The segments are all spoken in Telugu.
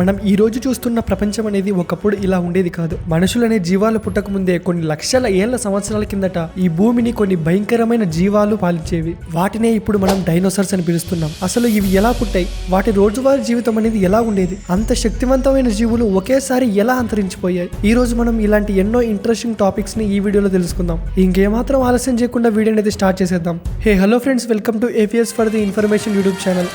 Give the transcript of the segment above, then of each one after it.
మనం ఈ రోజు చూస్తున్న ప్రపంచం అనేది ఒకప్పుడు ఇలా ఉండేది కాదు. మనుషులనే జీవాలు పుట్టక ముందే కొన్ని లక్షల ఏళ్ల సంవత్సరాల కిందట ఈ భూమిని కొన్ని భయంకరమైన జీవాలు పాలించేవి. వాటినే ఇప్పుడు మనం డైనోసార్స్ అని పిలుస్తున్నాం. అసలు ఇవి ఎలా పుట్టాయి, వాటి రోజువారీ జీవితం అనేది ఎలా ఉండేది, అంత శక్తివంతమైన జీవులు ఒకేసారి ఎలా అంతరించిపోయాయి. ఈ రోజు మనం ఇలాంటి ఎన్నో ఇంట్రెస్టింగ్ టాపిక్స్ ని ఈ వీడియోలో తెలుసుకుందాం. ఇంకేమాత్రం ఆలస్యం చేయకుండా వీడియోని అయితే స్టార్ట్ చేసేద్దాం. Hello friends, welcome to APS for the information YouTube channel.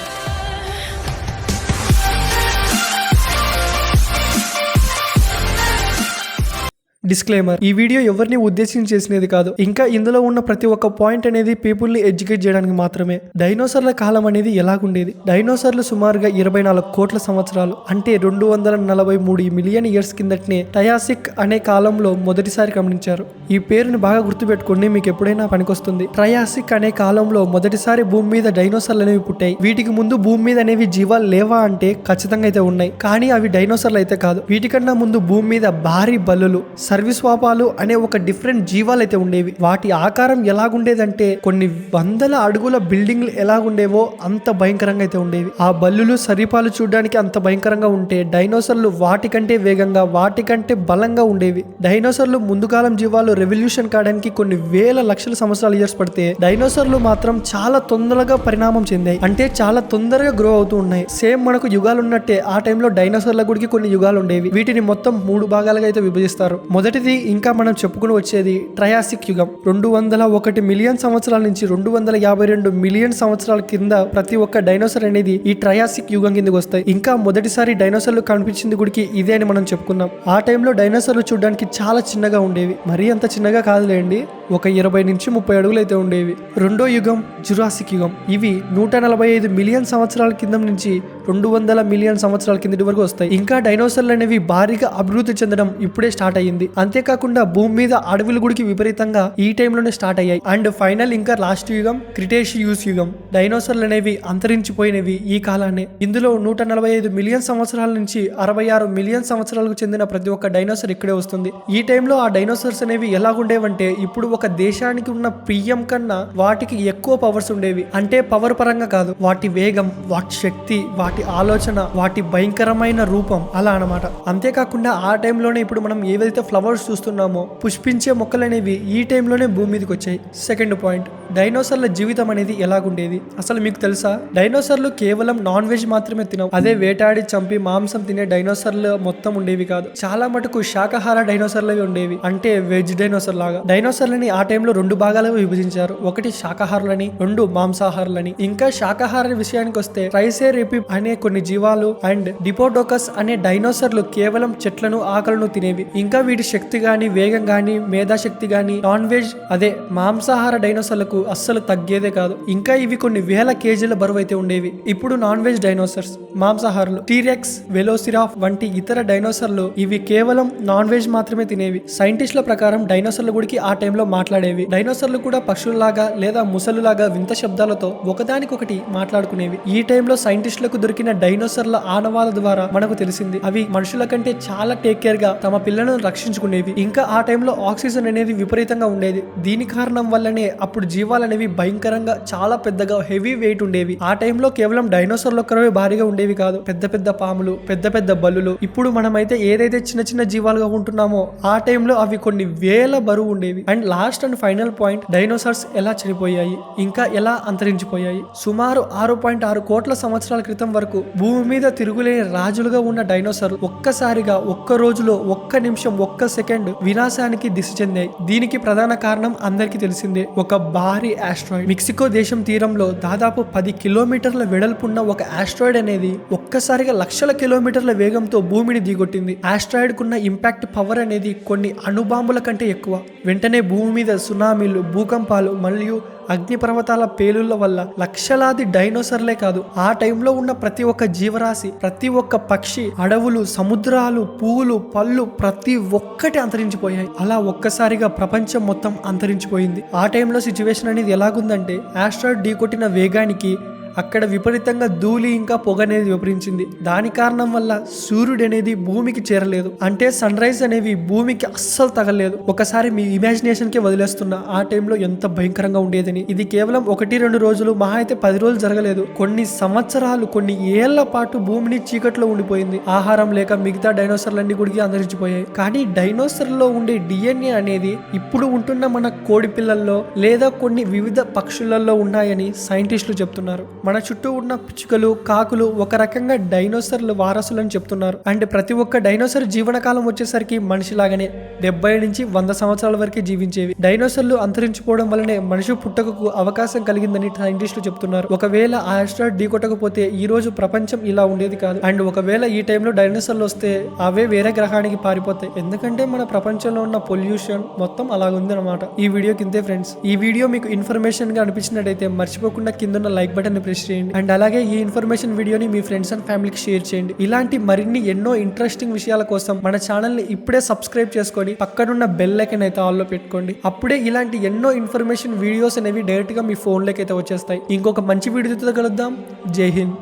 Disclaimer: ఈ వీడియో ఎవరిని ఉద్దేశించి చేసినది కాదు. ఇంకా ఇందులో ఉన్న ప్రతి ఒక్క పాయింట్ అనేది పీపుల్ ని ఎడ్యుకేట్ చేయడానికి మాత్రమే. డైనోసార్ల కాలం అనేది ఎలాగుండేది? డైనోసార్లు సుమారుగా 24 కోట్ల సంవత్సరాలు అంటే 243 మిలియన్ ఇయర్స్ కిందటనే ట్రయాసిక్ అనే కాలంలో మొదటిసారి గమనించారు. ఈ పేరుని బాగా గుర్తుపెట్టుకోండి, మీకు ఎప్పుడైనా పనికొస్తుంది. ట్రయాసిక్ అనే కాలంలో మొదటిసారి భూమి మీద డైనోసార్లు అనేవి పుట్టాయి. వీటికి ముందు భూమి మీద అనేవి జీవాలు లేవా అంటే ఖచ్చితంగా అయితే ఉన్నాయి, కానీ అవి డైనోసార్లు అయితే కాదు. వీటికన్నా ముందు భూమి మీద భారీ బల్లులు, సర్విస్వాపాలు అనే ఒక డిఫరెంట్ జీవాలు అయితే ఉండేవి. వాటి ఆకారం ఎలాగుండేదంటే కొన్ని వందల అడుగుల బిల్డింగ్లు ఎలాగుండేవో అంత భయంకరంగా అయితే ఉండేవి. ఆ బల్లులు సరిపాలు చూడడానికి అంత భయంకరంగా ఉంటే డైనోసార్లు వాటికంటే వేగంగా, వాటికంటే బలంగా ఉండేవి. డైనోసార్లు ముందు కాలం జీవాలు రెవల్యూషన్ కావడానికి కొన్ని వేల లక్షల సంవత్సరాల ఇయర్స్ పడితే డైనోసార్లు మాత్రం చాలా తొందరగా పరిణామం చెందాయి. అంటే చాలా తొందరగా గ్రో అవుతూ ఉన్నాయి. సేమ్ మనకు యుగాలు ఉన్నట్టే ఆ టైంలో డైనోసార్ల గుడికి కొన్ని యుగాలు ఉండేవి. వీటిని మొత్తం 3 భాగాలుగా అయితే విభజిస్తారు. మొదటిది ఇంకా మనం చెప్పుకుని వచ్చేది ట్రయాసిక్ యుగం. 201 మిలియన్ సంవత్సరాల నుంచి 252 మిలియన్ సంవత్సరాల కింద ప్రతి ఒక్క డైనోసార్ అనేది ఈ ట్రయాసిక్ యుగం కిందకి వస్తాయి. ఇంకా మొదటిసారి డైనోసార్లు కనిపించింది గుడికి ఇదే అని మనం చెప్పుకున్నాం. ఆ టైంలో డైనోసార్లు చూడడానికి చాలా చిన్నగా ఉండేవి. మరీ అంత చిన్నగా కాదులేండి, ఒక 20 నుంచి 30 అడుగులు అయితే ఉండేవి. రెండో యుగం జురాసిక్ యుగం. ఇవి 145 మిలియన్ సంవత్సరాల కింద నుంచి 200 మిలియన్ సంవత్సరాల కిందటి వరకు వస్తాయి. ఇంకా డైనోసార్లు అనేవి భారీగా అభివృద్ధి చెందడం ఇప్పుడే స్టార్ట్ అయ్యింది. అంతేకాకుండా భూమి మీద అడవుల గుడికి విపరీతంగా ఈ టైంలోనే స్టార్ట్ అయ్యాయి. అండ్ ఫైనల్ ఇంకా లాస్ట్ యుగం క్రిటేషియస్ యుగం. డైనోసార్లు అనేవి అంతరించిపోయినవి ఈ కాలాన్ని. ఇందులో 145 మిలియన్ సంవత్సరాల నుంచి 66 మిలియన్ సంవత్సరాలకు చెందిన ప్రతి ఒక్క డైనోసార్ ఇక్కడే వస్తుంది. ఈ టైంలో ఆ డైనోసార్స్ అనేవి ఎలాగుండేవంటే ఇప్పుడు ఒక దేశానికి ఉన్న పిఎం కన్నా వాటికి ఎక్కువ పవర్స్ ఉండేవి. అంటే పవర్ పరంగా కాదు, వాటి వేగం, వాటి శక్తి, వాటి ఆలోచన, వాటి భయంకరమైన రూపం అలా అన్నమాట. అంతేకాకుండా ఆ టైంలోనే ఇప్పుడు మనం ఏవైతే ఫ్లవర్స్ చూస్తున్నామో, పుష్పించే మొక్కలు అనేవి ఈ టైంలోనే భూమి మీదకి వచ్చాయి. సెకండ్ పాయింట్, డైనోసార్ల జీవితం అనేది ఎలాగుండేది? అసలు మీకు తెలుసా? డైనోసార్లు కేవలం నాన్ వెజ్ మాత్రమే తినవు. అదే వేటాడి చంపి మాంసం తినే డైనోసార్లు మొత్తం ఉండేవి కాదు. చాలా మటుకు శాకాహార డైనోసార్లు ఉండేవి, అంటే వెజ్ డైనోసార్ లాగా. డైనోసార్లని ఆ టైంలో 2 భాగాలుగా విభజించారు. ఒకటి శాకాహారులని, 2 మాంసాహారులని. ఇంకా శాకాహార విషయానికి వస్తే ట్రైసెరాటోప్స్ అనే కొన్ని జీవాలు అండ్ డిప్లోడోకస్ అనే డైనోసార్లు కేవలం చెట్లను, ఆకులను తినేవి. ఇంకా వీటి శక్తి గాని, వేగం గాని, మేధాశక్తి గాని నాన్ వెజ్ అదే మాంసాహార డైనోసార్లకు అస్సలు తగ్గేదే కాదు. ఇంకా ఇవి కొన్ని వేల కేజీల బరువు అయితే ఉండేవి. ఇప్పుడు నాన్ వెజ్ డైనోసార్స్, మాంసాహారులు టీరెక్స్, వెలోసిరాప్ వంటి ఇతర డైనోసార్లు ఇవి కేవలం నాన్ వెజ్ మాత్రమే తినేవి. సైంటిస్టుల ప్రకారం డైనోసార్ల గుడికి ఆ టైంలో మాట్లాడేవి. డైనోసార్లు కూడా పశువులాగా లేదా ముసలులాగా వింత శబ్దాలతో ఒకదానికొకటి మాట్లాడుకునేవి. ఈ టైంలో సైంటిస్టులకు దొరికిన డైనోసార్ల ఆనవాల ద్వారా మనకు తెలిసింది అవి మనుషుల కంటే చాలా టేక్ కేర్ గా తమ పిల్లలను రక్షించుకునేవి. ఇంకా ఆ టైంలో ఆక్సిజన్ అనేది విపరీతంగా ఉండేది. దీని కారణం వల్లనే అప్పుడు జీవాలు అనేవి భయంకరంగా చాలా పెద్దగా హెవీ వెయిట్ ఉండేవి. ఆ టైంలో కేవలం డైనోసార్లు ఒక్కరే భారీగా ఉండేవి కాదు, పెద్ద పెద్ద పాములు, పెద్ద పెద్ద బల్లులు. ఇప్పుడు మనమైతే ఏదైతే చిన్న చిన్న జీవాలుగా ఉంటున్నామో ఆ టైంలో అవి కొన్ని వేల బరువు ఉండేవి. And last and final point, dinosaurs ఎలా చనిపోయాయి, ఇంకా ఎలా అంతరించిపోయాయి? సుమారు 6.6 కోట్ల సంవత్సరాల క్రితం వరకు భూమి మీద తిరుగులేని రాజులుగా ఉన్న డైనోసార్ ఒక్కసారిగా ఒక్క రోజులో, ఒక్క నిమిషం, ఒక్క సెకండ్ వినాశానికి దిశ చెందాయి. దీనికి ప్రధాన కారణం అందరికీ తెలిసిందే, ఒక భారీ ఆస్ట్రాయిడ్. మెక్సికో దేశం తీరంలో దాదాపు 10 కిలోమీటర్ల వెడల్పున్న ఒక ఆస్ట్రాయిడ్ అనేది ఒక్కసారిగా లక్షల కిలోమీటర్ల వేగంతో భూమిని దిగొట్టింది. ఆస్ట్రాయిడ్ కున్న ఇంపాక్ట్ పవర్ అనేది కొన్ని అణుబాంబుల కంటే ఎక్కువ. వెంటనే భూమి మీద సునామీలు, భూకంపాలు మరియు అగ్నిపర్వతాల పేలుళ్ల వల్ల లక్షలాది డైనోసార్లే కాదు, ఆ టైంలో ఉన్న ప్రతి ఒక్క జీవరాశి, ప్రతి ఒక్క పక్షి, అడవులు, సముద్రాలు, పువ్వులు, పళ్ళు ప్రతి ఒక్కటి అంతరించిపోయాయి. అలా ఒక్కసారిగా ప్రపంచం మొత్తం అంతరించిపోయింది. ఆ టైంలో సిచ్యువేషన్ అనేది ఎలాగుందంటే ఆస్ట్రాయిడ్ ఢీకొట్టిన వేగానికి అక్కడ విపరీతంగా ధూళి ఇంకా పొగ అనేది విపరించింది. దాని కారణం వల్ల సూర్యుడు అనేది భూమికి చేరలేదు. అంటే సన్ రైజ్ అనేవి భూమికి అస్సలు తగలేదు. ఒకసారి మీ ఇమాజినేషన్ కి వదిలేస్తున్నా ఆ టైంలో ఎంత భయంకరంగా ఉండేదని. ఇది కేవలం 1-2 రోజులు, మహా అయితే 10 రోజులు జరగలేదు. కొన్ని సంవత్సరాలు, కొన్ని ఏళ్ల పాటు భూమిని చీకట్లో ఉండిపోయింది. ఆహారం లేక మిగతా డైనోసార్లన్నీ కూడా అంతరించిపోయాయి. కానీ డైనోసార్ లో ఉండే డిఎన్ఏ అనేది ఇప్పుడు ఉంటున్న మన కోడి పిల్లల్లో లేదా కొన్ని వివిధ పక్షులలో ఉన్నాయని సైంటిస్టులు చెప్తున్నారు. మన చుట్టూ ఉన్న పిచ్చుకలు, కాకులు ఒక రకంగా డైనోసార్లు వారసులు అని చెప్తున్నారు. అండ్ ప్రతి ఒక్క డైనోసార్ జీవనకాలం వచ్చేసరికి మనిషిలాగానే 70-100 సంవత్సరాల వరకే జీవించేవి. డైనోసార్లు అంతరించిపోవడం వల్లనే మనిషి పుట్టకకు అవకాశం కలిగిందని సైంటిస్టులు చెప్తున్నారు. ఒకవేళ ఆ ఆస్ట్రాయిడ్ ఢీకొట్టకపోతే ఈ రోజు ప్రపంచం ఇలా ఉండేది కాదు. అండ్ ఒకవేళ ఈ టైంలో డైనోసార్లు వస్తే అవే వేరే గ్రహానికి పారిపోతాయి. ఎందుకంటే మన ప్రపంచంలో ఉన్న పొల్యూషన్ మొత్తం అలాగుంది అనమాట. ఈ వీడియో కిందే ఫ్రెండ్స్. ఈ వీడియో మీకు ఇన్ఫర్మేషన్ గా అనిపించినట్టయితే మర్చిపోకుండా కింద లైక్ బటన్ ని ప్రెస్ చేయండి. అండ్ అలాగే ఈ ఇన్ఫర్మేషన్ వీడియోని మీ ఫ్రెండ్స్ అండ్ ఫ్యామిలీకి షేర్ చేయండి. ఇలాంటి మరిన్ని ఎన్నో ఇంట్రెస్టింగ్ విషయాల కోసం మన ఛానల్ ని ఇప్పుడే సబ్స్క్రైబ్ చేసుకొని పక్కనున్న బెల్ ఐకాన్ అయితే ఆల్ లో పెట్టుకోండి. అప్పుడే ఇలాంటి ఎన్నో ఇన్ఫర్మేషన్ వీడియోస్ అనేవి డైరెక్ట్ గా మీ ఫోన్ లోకి అయితే వచ్చేస్తాయి. ఇంకొక మంచి వీడియోతో కలుద్దాం. జై హింద్.